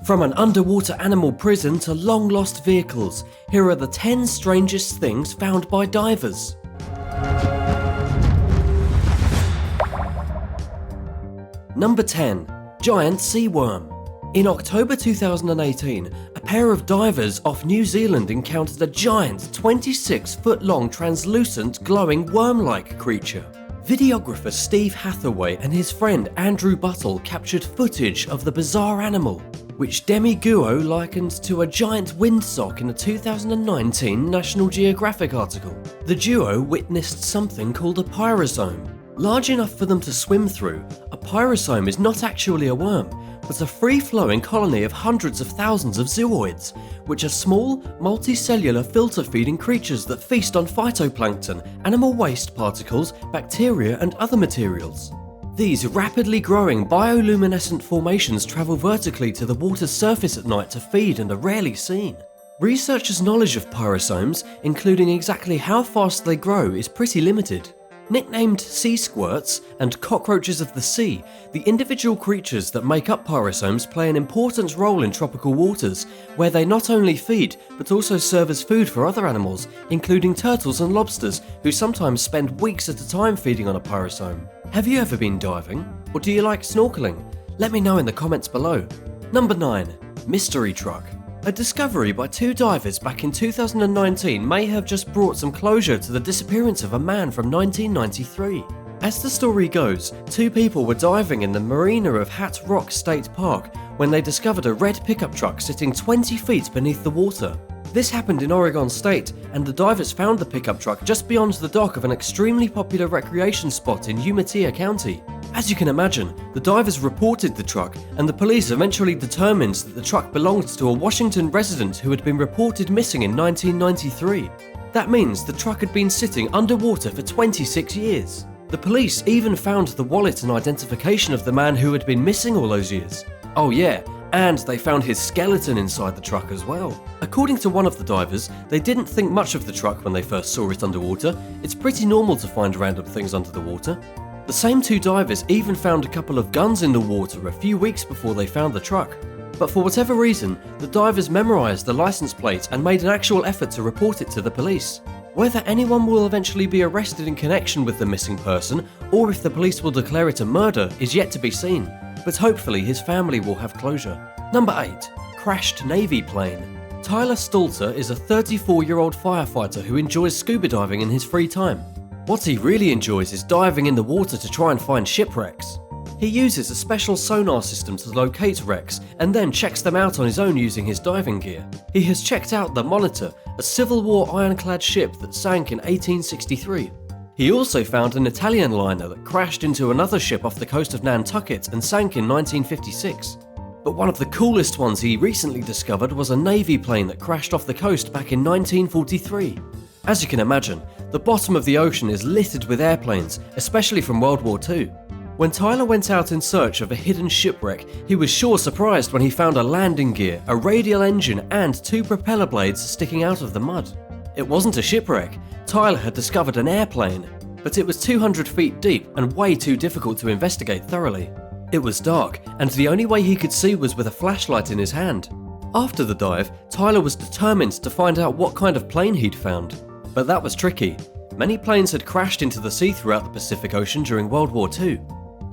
From an underwater animal prison to long-lost vehicles, here are the 10 strangest things found by divers. Number 10. Giant sea worm. In October 2018, a pair of divers off New Zealand encountered a giant 26-foot-long translucent glowing worm-like creature. Videographer Steve Hathaway and his friend Andrew Buttle captured footage of the bizarre animal, which Demi Guo likened to a giant windsock in a 2019 National Geographic article. The duo witnessed something called a pyrosome. Large enough for them to swim through, a pyrosome is not actually a worm, but a free-flowing colony of hundreds of thousands of zooids, which are small, multicellular filter-feeding creatures that feast on phytoplankton, animal waste particles, bacteria and other materials. These rapidly growing bioluminescent formations travel vertically to the water's surface at night to feed and are rarely seen. Researchers' knowledge of pyrosomes, including exactly how fast they grow, is pretty limited. Nicknamed sea squirts and cockroaches of the sea, the individual creatures that make up pyrosomes play an important role in tropical waters, where they not only feed but also serve as food for other animals, including turtles and lobsters, who sometimes spend weeks at a time feeding on a pyrosome. Have you ever been diving? Or do you like snorkeling? Let me know in the comments below. Number 9. Mystery truck. A discovery by two divers back in 2019 may have just brought some closure to the disappearance of a man from 1993. As the story goes, two people were diving in the Marina of Hat Rock State Park when they discovered a red pickup truck sitting 20 feet beneath the water. This happened in Oregon State, and the divers found the pickup truck just beyond the dock of an extremely popular recreation spot in Umatilla County. As you can imagine, the divers reported the truck, and the police eventually determined that the truck belonged to a Washington resident who had been reported missing in 1993. That means the truck had been sitting underwater for 26 years. The police even found the wallet and identification of the man who had been missing all those years. Oh yeah, and they found his skeleton inside the truck as well. According to one of the divers, they didn't think much of the truck when they first saw it underwater. It's pretty normal to find random things under the water. The same two divers even found a couple of guns in the water a few weeks before they found the truck. But for whatever reason, the divers memorized the license plate and made an actual effort to report it to the police. Whether anyone will eventually be arrested in connection with the missing person, or if the police will declare it a murder, is yet to be seen. But hopefully his family will have closure. Number 8. Crashed Navy plane. Tyler Stalter is a 34-year-old firefighter who enjoys scuba diving in his free time. What he really enjoys is diving in the water to try and find shipwrecks. He uses a special sonar system to locate wrecks and then checks them out on his own using his diving gear. He has checked out the Monitor, a Civil War ironclad ship that sank in 1863. He also found an Italian liner that crashed into another ship off the coast of Nantucket and sank in 1956. But one of the coolest ones he recently discovered was a Navy plane that crashed off the coast back in 1943. As you can imagine, the bottom of the ocean is littered with airplanes, especially from World War II. When Tyler went out in search of a hidden shipwreck, he was sure surprised when he found a landing gear, a radial engine, and 2 propeller blades sticking out of the mud. It wasn't a shipwreck. Tyler had discovered an airplane, but it was 200 feet deep and way too difficult to investigate thoroughly. It was dark, and the only way he could see was with a flashlight in his hand. After the dive, Tyler was determined to find out what kind of plane he'd found. But that was tricky. Many planes had crashed into the sea throughout the Pacific Ocean during World War II.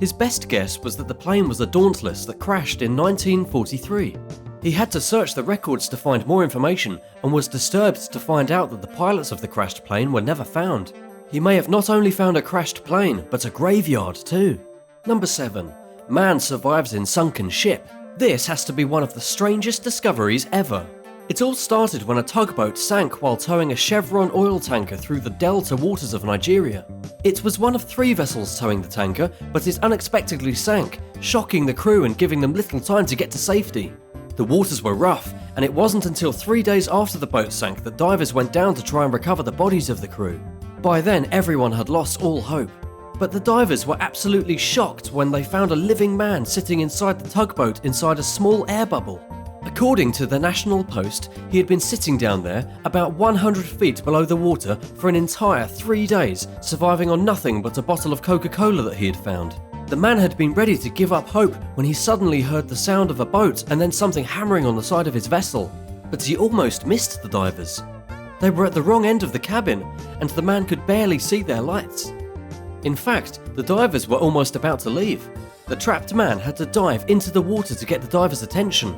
His best guess was that the plane was a Dauntless that crashed in 1943. He had to search the records to find more information and was disturbed to find out that the pilots of the crashed plane were never found. He may have not only found a crashed plane, but a graveyard too. Number 7. Man survives in sunken ship. This has to be one of the strangest discoveries ever. It all started when a tugboat sank while towing a Chevron oil tanker through the delta waters of Nigeria. It was one of 3 vessels towing the tanker, but it unexpectedly sank, shocking the crew and giving them little time to get to safety. The waters were rough, and it wasn't until 3 days after the boat sank that divers went down to try and recover the bodies of the crew. By then, everyone had lost all hope. But the divers were absolutely shocked when they found a living man sitting inside the tugboat inside a small air bubble. According to the National Post, he had been sitting down there about 100 feet below the water for an entire 3 days, surviving on nothing but a bottle of Coca-Cola that he had found. The man had been ready to give up hope when he suddenly heard the sound of a boat and then something hammering on the side of his vessel. But he almost missed the divers. They were at the wrong end of the cabin, and the man could barely see their lights. In fact, the divers were almost about to leave. The trapped man had to dive into the water to get the diver's attention.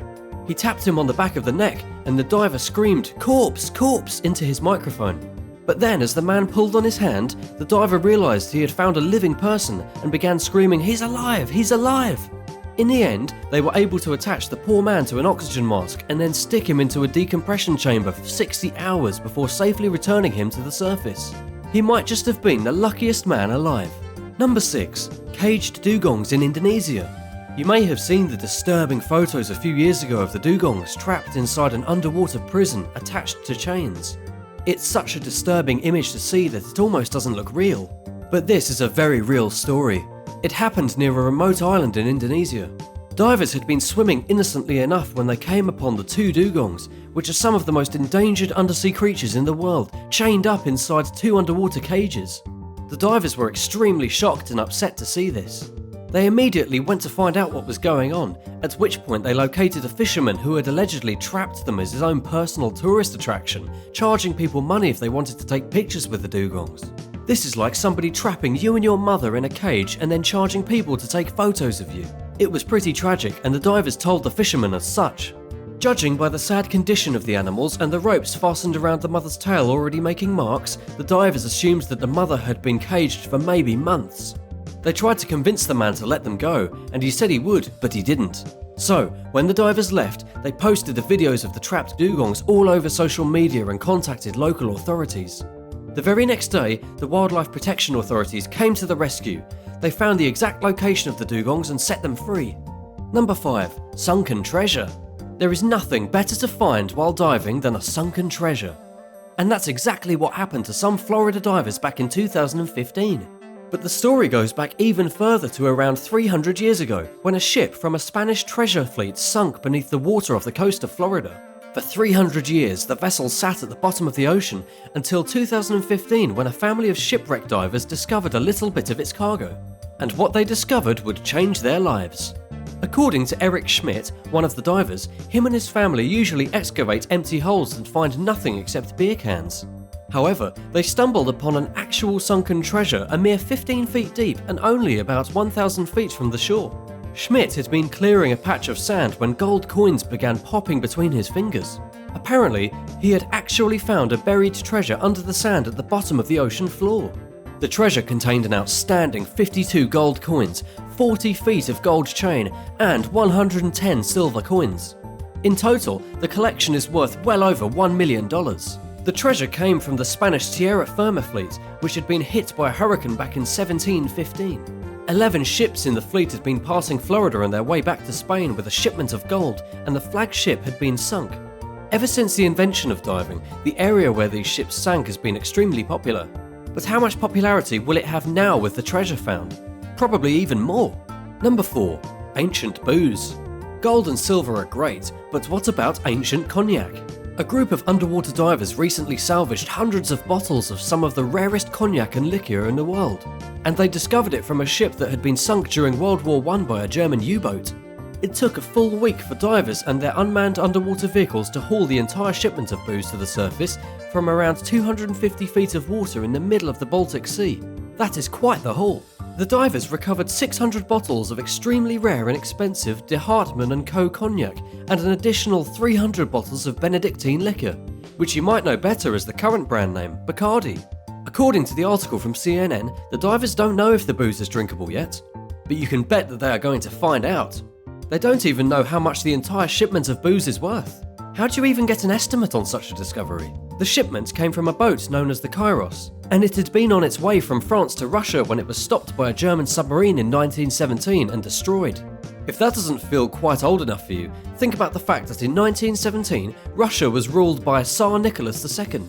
He tapped him on the back of the neck, and the diver screamed, "Corpse! Corpse!" into his microphone. But then, as the man pulled on his hand, the diver realised he had found a living person and began screaming, "He's alive! He's alive!" In the end, they were able to attach the poor man to an oxygen mask and then stick him into a decompression chamber for 60 hours before safely returning him to the surface. He might just have been the luckiest man alive. Number 6. Caged dugongs in Indonesia. You may have seen the disturbing photos a few years ago of the dugongs trapped inside an underwater prison attached to chains. It's such a disturbing image to see that it almost doesn't look real. But this is a very real story. It happened near a remote island in Indonesia. Divers had been swimming innocently enough when they came upon the 2 dugongs, which are some of the most endangered undersea creatures in the world, chained up inside 2 underwater cages. The divers were extremely shocked and upset to see this. They immediately went to find out what was going on, at which point they located a fisherman who had allegedly trapped them as his own personal tourist attraction, charging people money if they wanted to take pictures with the dugongs. This is like somebody trapping you and your mother in a cage and then charging people to take photos of you. It was pretty tragic, and the divers told the fisherman as such. Judging by the sad condition of the animals and the ropes fastened around the mother's tail already making marks, the divers assumed that the mother had been caged for maybe months. They tried to convince the man to let them go, and he said he would, but he didn't. So, when the divers left, they posted the videos of the trapped dugongs all over social media and contacted local authorities. The very next day, the wildlife protection authorities came to the rescue. They found the exact location of the dugongs and set them free. Number 5. Sunken Treasure. There is nothing better to find while diving than a sunken treasure. And that's exactly what happened to some Florida divers back in 2015. But the story goes back even further to around 300 years ago, when a ship from a Spanish treasure fleet sunk beneath the water off the coast of Florida. For 300 years, the vessel sat at the bottom of the ocean until 2015, when a family of shipwreck divers discovered a little bit of its cargo. And what they discovered would change their lives. According to Eric Schmidt, one of the divers, him and his family usually excavate empty holes and find nothing except beer cans. However, they stumbled upon an actual sunken treasure a mere 15 feet deep and only about 1,000 feet from the shore. Schmidt had been clearing a patch of sand when gold coins began popping between his fingers. Apparently, he had actually found a buried treasure under the sand at the bottom of the ocean floor. The treasure contained an outstanding 52 gold coins, 40 feet of gold chain, and 110 silver coins. In total, the collection is worth well over $1 million. The treasure came from the Spanish Tierra Firma fleet, which had been hit by a hurricane back in 1715. 11 ships in the fleet had been passing Florida on their way back to Spain with a shipment of gold, and the flagship had been sunk. Ever since the invention of diving, the area where these ships sank has been extremely popular. But how much popularity will it have now with the treasure found? Probably even more. Number 4. Ancient booze. Gold and silver are great, but what about ancient cognac? A group of underwater divers recently salvaged hundreds of bottles of some of the rarest cognac and liqueur in the world, and they discovered it from a ship that had been sunk during World War I by a German U-boat. It took a full week for divers and their unmanned underwater vehicles to haul the entire shipment of booze to the surface from around 250 feet of water in the middle of the Baltic Sea. That is quite the haul. The divers recovered 600 bottles of extremely rare and expensive De Hartmann & Co. cognac and an additional 300 bottles of Benedictine liquor, which you might know better as the current brand name, Bacardi. According to the article from CNN, the divers don't know if the booze is drinkable yet, but you can bet that they are going to find out. They don't even know how much the entire shipment of booze is worth. How do you even get an estimate on such a discovery? The shipment came from a boat known as the Kairos, and it had been on its way from France to Russia when it was stopped by a German submarine in 1917 and destroyed. If that doesn't feel quite old enough for you, think about the fact that in 1917, Russia was ruled by Tsar Nicholas II.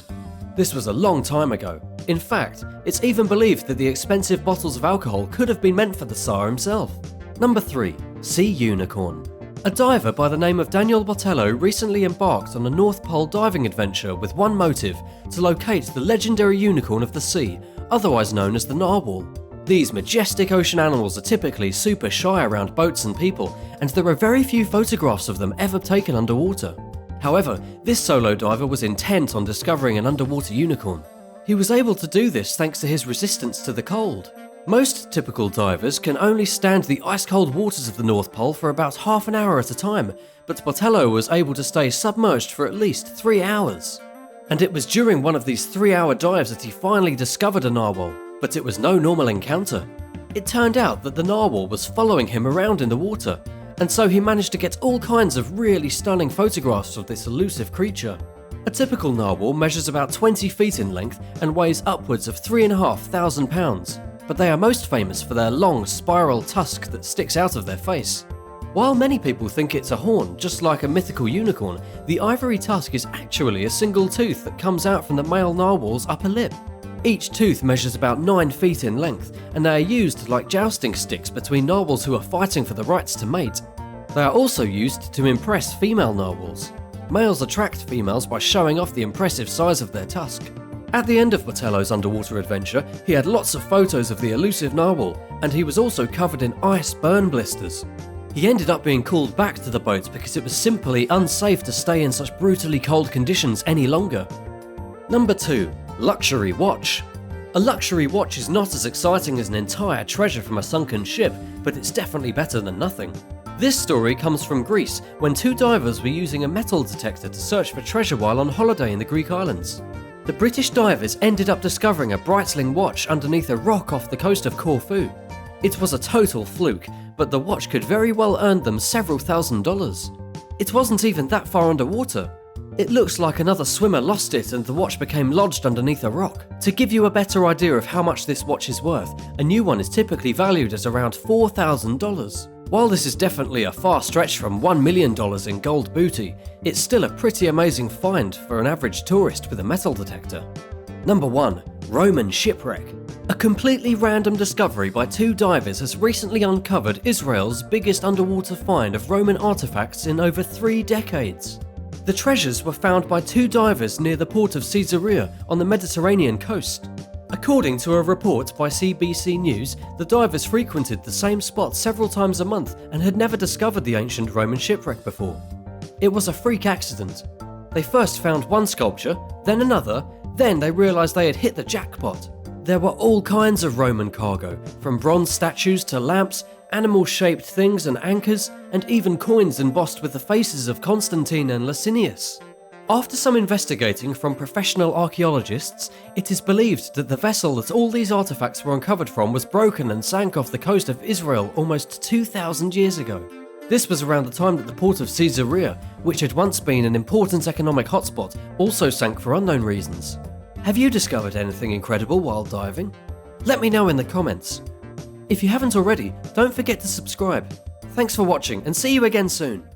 This was a long time ago. In fact, it's even believed that the expensive bottles of alcohol could have been meant for the Tsar himself. Number 3. Sea unicorn. A diver by the name of Daniel Buttle recently embarked on a North Pole diving adventure with one motive: to locate the legendary unicorn of the sea, otherwise known as the narwhal. These majestic ocean animals are typically super shy around boats and people, and there are very few photographs of them ever taken underwater. However, this solo diver was intent on discovering an underwater unicorn. He was able to do this thanks to his resistance to the cold. Most typical divers can only stand the ice-cold waters of the North Pole for about half an hour at a time, but Buttle was able to stay submerged for at least 3 hours. And it was during one of these 3-hour dives that he finally discovered a narwhal, but it was no normal encounter. It turned out that the narwhal was following him around in the water, and so he managed to get all kinds of really stunning photographs of this elusive creature. A typical narwhal measures about 20 feet in length and weighs upwards of 3,500 pounds, but they are most famous for their long spiral tusk that sticks out of their face. While many people think it's a horn, just like a mythical unicorn, the ivory tusk is actually a single tooth that comes out from the male narwhal's upper lip. Each tooth measures about 9 feet in length, and they are used like jousting sticks between narwhals who are fighting for the rights to mate. They are also used to impress female narwhals. Males attract females by showing off the impressive size of their tusk. At the end of Butul's underwater adventure, he had lots of photos of the elusive narwhal, and he was also covered in ice burn blisters. He ended up being called back to the boat because it was simply unsafe to stay in such brutally cold conditions any longer. Number 2. Luxury watch. A luxury watch is not as exciting as an entire treasure from a sunken ship, but it's definitely better than nothing. This story comes from Greece, when 2 divers were using a metal detector to search for treasure while on holiday in the Greek islands. The British divers ended up discovering a Breitling watch underneath a rock off the coast of Corfu. It was a total fluke, but the watch could very well earn them several $1,000s. It wasn't even that far underwater. It looks like another swimmer lost it and the watch became lodged underneath a rock. To give you a better idea of how much this watch is worth, a new one is typically valued at around $4,000. While this is definitely a far stretch from $1 million in gold booty, it's still a pretty amazing find for an average tourist with a metal detector. Number 1. Roman Shipwreck. A completely random discovery by 2 divers has recently uncovered Israel's biggest underwater find of Roman artifacts in over 3 decades. The treasures were found by 2 divers near the port of Caesarea on the Mediterranean coast. According to a report by CBC News, the divers frequented the same spot several times a month and had never discovered the ancient Roman shipwreck before. It was a freak accident. They first found one sculpture, then another, then they realised they had hit the jackpot. There were all kinds of Roman cargo, from bronze statues to lamps, animal-shaped things and anchors, and even coins embossed with the faces of Constantine and Licinius. After some investigating from professional archaeologists, it is believed that the vessel that all these artifacts were uncovered from was broken and sank off the coast of Israel almost 2,000 years ago. This was around the time that the port of Caesarea, which had once been an important economic hotspot, also sank for unknown reasons. Have you discovered anything incredible while diving? Let me know in the comments. If you haven't already, don't forget to subscribe. Thanks for watching and see you again soon.